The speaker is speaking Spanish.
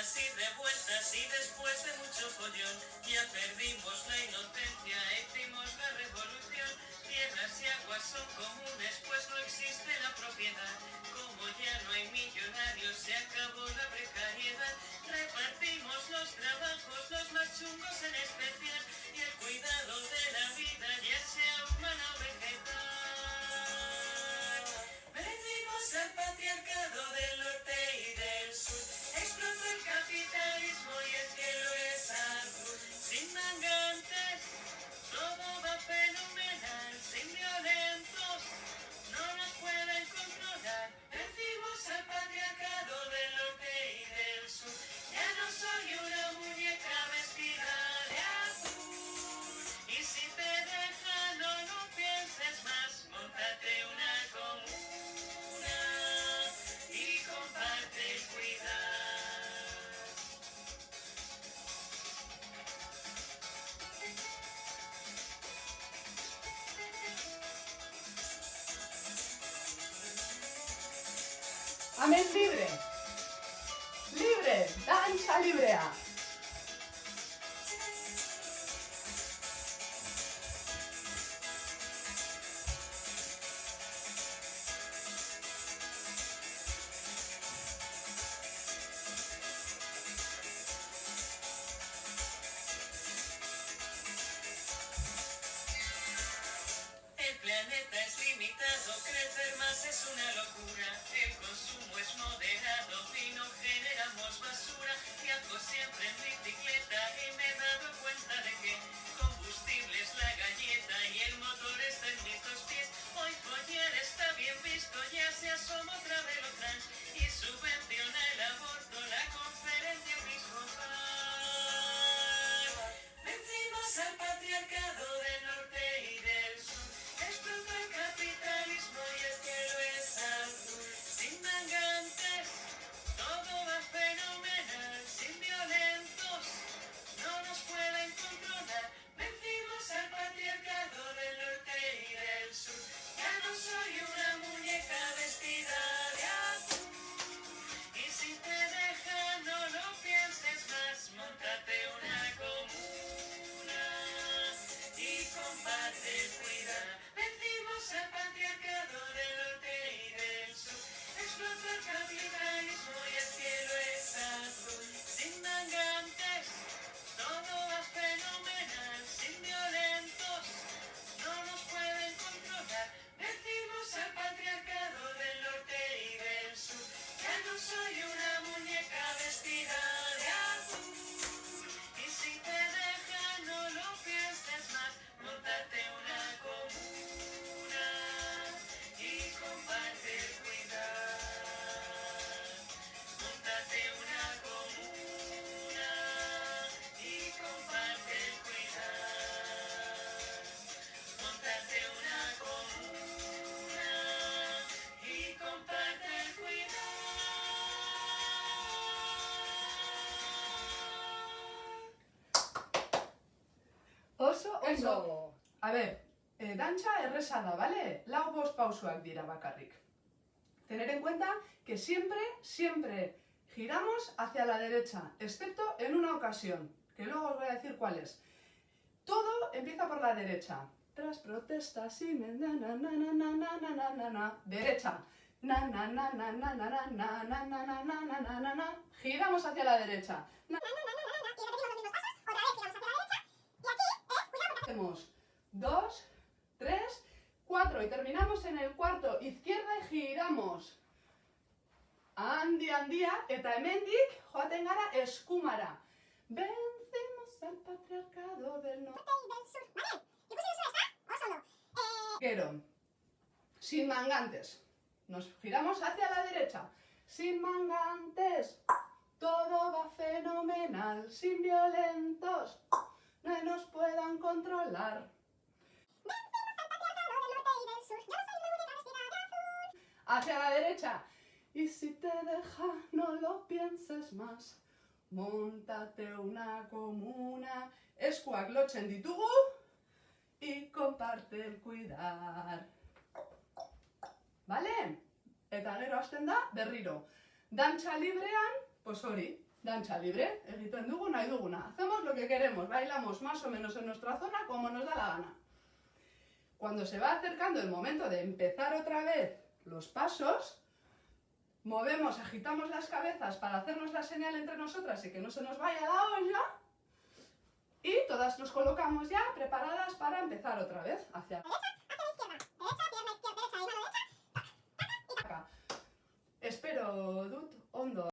idas y revueltas y después de mucho follón ya perdimos la inocencia, hicimos la revolución. Tierras y aguas son comunes, pues no existe la propiedad. Como ya no hay millonarios, se acabó la precariedad. Repartimos los trabajos, los más chungos en especial, y el cuidado de la vida, ya sea humana o vegetal. Venimos al patriarcado del norte y del sur. Explotó el capitalismo y el cielo es azul. Sin mangantes, todo va fenomenal. Sin violentos, no nos pueden controlar. Vencimos al patriarcado del norte y del sur. Ya no soy una muñeca vestida de azul. Y si te dejan, no lo pienses más. Móntate una comuna y comparte el cuidar. Amén libre. Libre, danza librea. El planeta es limitado, crecer más es una locura. El consumo es moderado y no generamos basura. Viajo siempre en bicicleta y me he dado cuenta de que combustible es la galleta y el motor está en mis dos pies. Hoy follar está bien visto, ya se asoma otra velo trans y subvenciona el aborto la conferencia episcopal. Vencimos al patriarcado del norte y del sur. Explotó el capitalismo y el cielo es azul. Sin mangantes, todo va fenomenal. Sin violentos, no nos pueden controlar. Vencimos al patriarcado del norte y del sur. Ya no soy una muñeca vestida de azul. Y si te dejan, no lo pienses más. Móntate una comuna y comparte el cuidar. Vencimos al patriarcado del norte y del sur. Explotó el capitalismo y el cielo es azul. Sin mangantes, todo va fenomenal. Sin violentos, no nos pueden controlar. Vencimos al patriarcado del norte y del sur. Ya no soy una muñeca vestida de azul. Y si te dejan, no lo pienses más. Móntate una comuna y comparte el cuidar. Móntate una comuna y comparte el cuidar. Móntate una comuna y comparte el cuidar. Oso, oso. A ver, dantza erreza da, ¿vale? Lau bost pausoak dira bakarrik. Tener en cuenta que siempre, siempre giramos hacia la derecha, excepto en una ocasión, que luego os voy a decir cuál es. Todo empieza por la derecha. Tras protestas y me na na na na na na na na na na. Derecha. Na na na na na na na na na na na na na na na na. Giramos hacia la derecha. Na, hacemos 2, 3, 4 y terminamos en el cuarto, izquierda y giramos. Handi handia eta hemendik joaten gara eskumara. Vencemos al patriarcado del norte y del sur. Vale, ikusi duzu ezta? Oso ondo. Gero, sin mangantes. Nos giramos hacia la derecha. Sin mangantes. Todo va fenomenal. Sin violentos. No nos puedan controlar. Vencemos al patriarcado del norte y del sur. Yo no soy una muñeca vestida de azul. Hacia la derecha. Y si te deja, no lo pienses más. Móntate una comuna. Eskuak lotzen ditugu. Y comparte el cuidar. ¿Vale? Eta gero hasten da berriro. Dantza librean, pues hori, Danza libre, egiten dugu nahi duguna. Hacemos lo que queremos, bailamos más o menos en nuestra zona como nos da la gana. Cuando se va acercando el momento de empezar otra vez los pasos, movemos, agitamos las cabezas para hacernos la señal entre nosotras y que no se nos vaya la olla. Y todas nos colocamos ya preparadas para empezar otra vez. Hacia acá. Espero dut ondo